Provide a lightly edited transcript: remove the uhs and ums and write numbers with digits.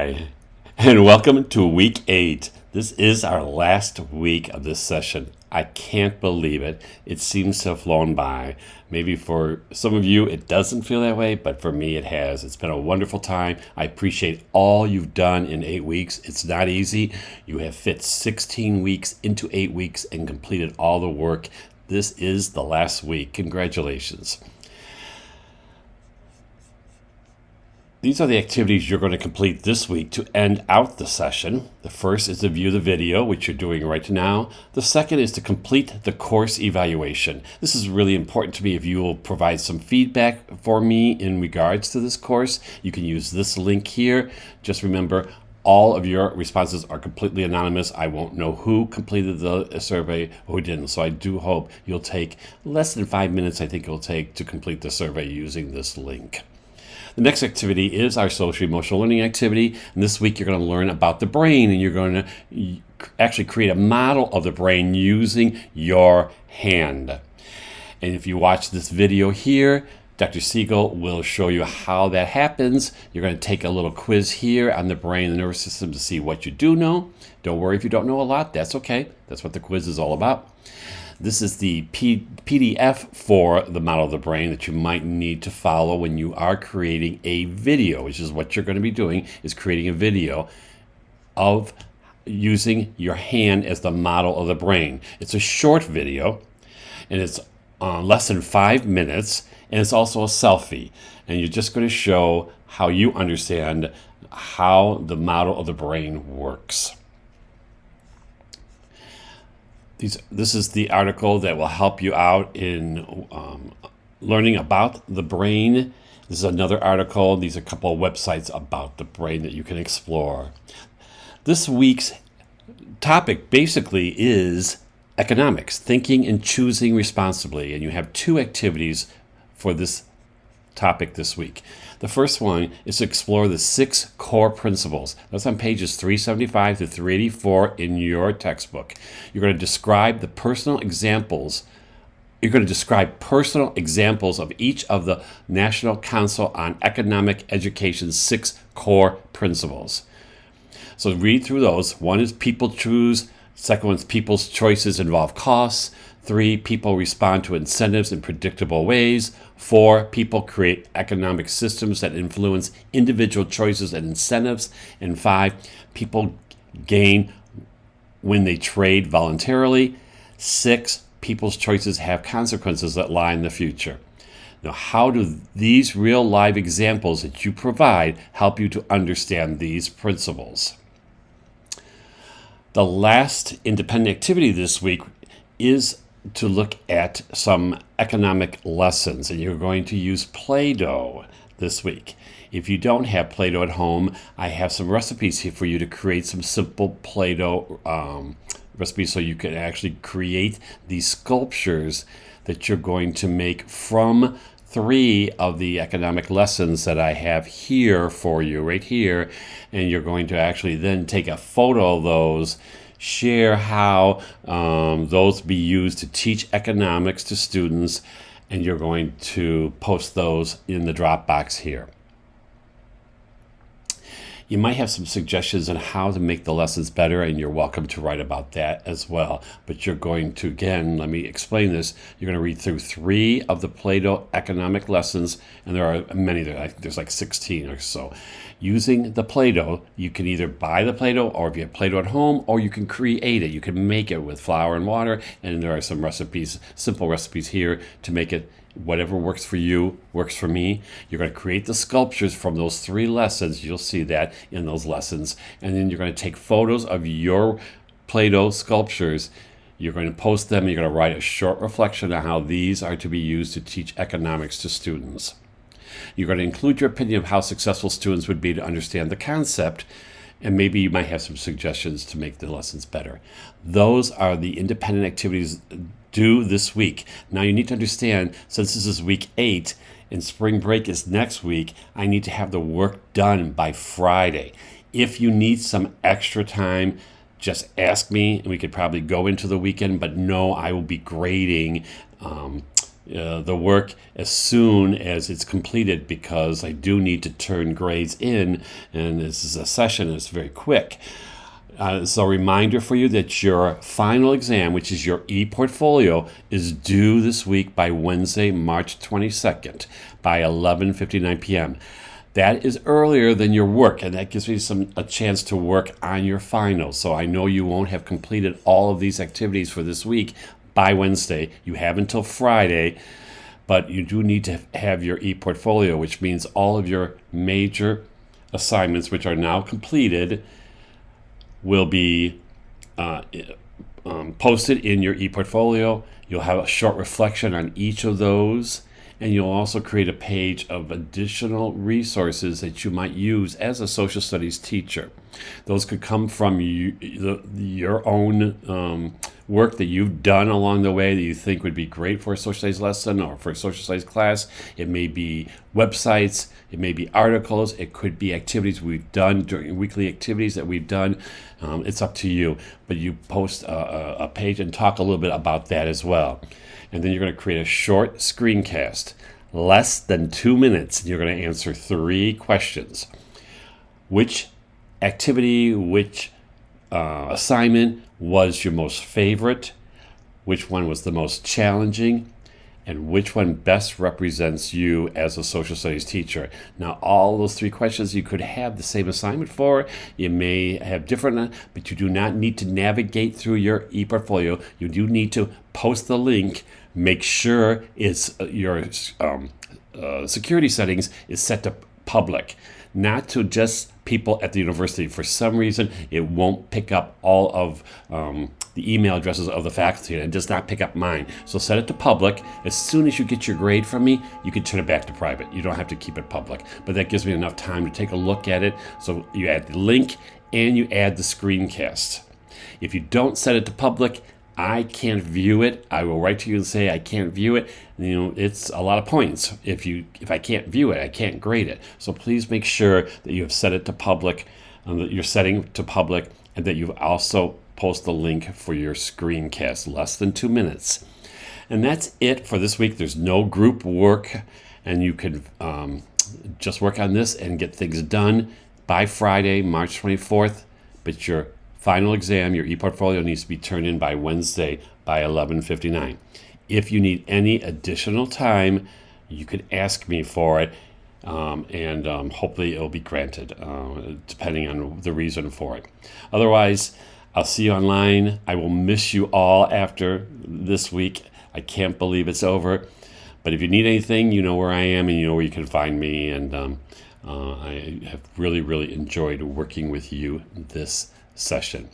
Hi, and welcome to week 8. This is our last week of this session. I can't believe it. It seems to have flown by. Maybe for some of you it doesn't feel that way, but for me it has. It's been a wonderful time. I appreciate all you've done in 8 weeks. It's not easy. You have fit 16 weeks into 8 weeks and completed all the work. This is the last week. Congratulations. These are the activities you're going to complete this week to end out the session. The first is to view the video, which you're doing right now. The second is to complete the course evaluation. This is really important to me. If you will provide some feedback for me in regards to this course, you can use this link here. Just remember, all of your responses are completely anonymous. I won't know who completed the survey or who didn't. So I do hope you'll take less than 5 minutes, I think it'll take, to complete the survey using this link. The next activity is our social emotional learning activity. And this week you're going to learn about the brain, and you're going to actually create a model of the brain using your hand. And if you watch this video here, Dr. Siegel will show you how that happens. You're going to take a little quiz here on the brain and the nervous system to see what you do know. Don't worry if you don't know a lot. That's okay. That's what the quiz is all about. This is the PDF for the model of the brain that you might need to follow when you are creating a video, which is what you're going to be doing, is creating a video of using your hand as the model of the brain. It's a short video, and it's less than 5 minutes, and it's also a selfie. And you're just going to show how you understand how the model of the brain works. This is the article that will help you out in learning about the brain. This is another article. These are a couple of websites about the brain that you can explore. This week's topic basically is economics, thinking and choosing responsibly. And you have 2 activities for this topic this week. The first one is to explore the 6 core principles. That's on pages 375 to 384 in your textbook. You're going to describe the personal examples. You're going to describe personal examples of each of the National Council on Economic Education's 6 core principles. So read through those. 1 is people choose. Second one is people's choices involve costs. 3, people respond to incentives in predictable ways. 4, people create economic systems that influence individual choices and incentives. And 5, people gain when they trade voluntarily. 6, people's choices have consequences that lie in the future. Now, how do these real live examples that you provide help you to understand these principles? The last independent activity this week is to look at some economic lessons, and you're going to use Play-Doh this week. If you don't have Play-Doh at home, I have some recipes here for you to create some simple Play-Doh recipes so you can actually create these sculptures that you're going to make from 3 of the economic lessons that I have here for you right here. And you're going to actually then take a photo of those, share how those be used to teach economics to students, and you're going to post those in the Dropbox here. You might have some suggestions on how to make the lessons better, and you're welcome to write about that as well. But you're going to, again, let me explain this. You're going to read through 3 of the Play-Doh economic lessons, and there are many. There's like 16 or so. Using the Play-Doh, you can either buy the Play-Doh, or if you have Play-Doh at home, or you can create it. You can make it with flour and water, and there are some recipes, simple recipes here to make it. Whatever works for you works for me. You're going to create the sculptures from those 3 lessons. You'll see that in those lessons. And then you're going to take photos of your Play-Doh sculptures. You're going to post them. And you're going to write a short reflection on how these are to be used to teach economics to students. You're going to include your opinion of how successful students would be to understand the concept. And maybe you might have some suggestions to make the lessons better. Those are the independent activities due this week. Now you need to understand, since this is week 8 and spring break is next week, I need to have the work done by Friday. If you need some extra time, just ask me and we could probably go into the weekend, but no, I will be grading the work as soon as it's completed, because I do need to turn grades in, and this is a session that's very quick. So a reminder for you that your final exam, which is your e-portfolio, is due this week by Wednesday, March 22nd by 11:59 p.m. That is earlier than your work, and that gives me a chance to work on your final. So I know you won't have completed all of these activities for this week by Wednesday. You have until Friday, but you do need to have your e-portfolio, which means all of your major assignments, which are now completed, will be posted in your e-portfolio. You'll have a short reflection on each of those, and you'll also create a page of additional resources that you might use as a social studies teacher. Those could come from your own work that you've done along the way that you think would be great for a social studies lesson or for a social studies class. It may be websites, it may be articles, it could be activities we've done during weekly activities that we've done. It's up to you, but you post a page and talk a little bit about that as well. And then you're going to create a short screencast, less than 2 minutes. You're going to answer 3 questions. Which activity, which assignment was your most favorite? Which one was the most challenging? And which one best represents you as a social studies teacher? Now, all those 3 questions you could have the same assignment for. You may have different, but you do not need to navigate through your e-portfolio. You do need to post the link. Make sure it's your security settings is set to public, not to just people at the university. For some reason, it won't pick up all of the email addresses of the faculty, and it does not pick up mine. So set it to public. As soon as you get your grade from me, you can turn it back to private. You don't have to keep it public, but that gives me enough time to take a look at it. So you add the link and you add the screencast. If you don't set it to public, I can't view it. I will write to you and say I can't view it. It's a lot of points. If I can't view it, I can't grade it. So please make sure that you have set it to public, that you're setting to public, and that you've also post the link for your screencast, less than 2 minutes. And that's it for this week. There's no group work, and you could just work on this and get things done by Friday, March 24th. But your final exam, your e-portfolio, needs to be turned in by Wednesday by 11:59. If you need any additional time, you could ask me for it, and hopefully it'll be granted, depending on the reason for it. Otherwise, I'll see you online. I will miss you all after this week. I can't believe it's over. But if you need anything, you know where I am and you know where you can find me. And I have really, really enjoyed working with you this session.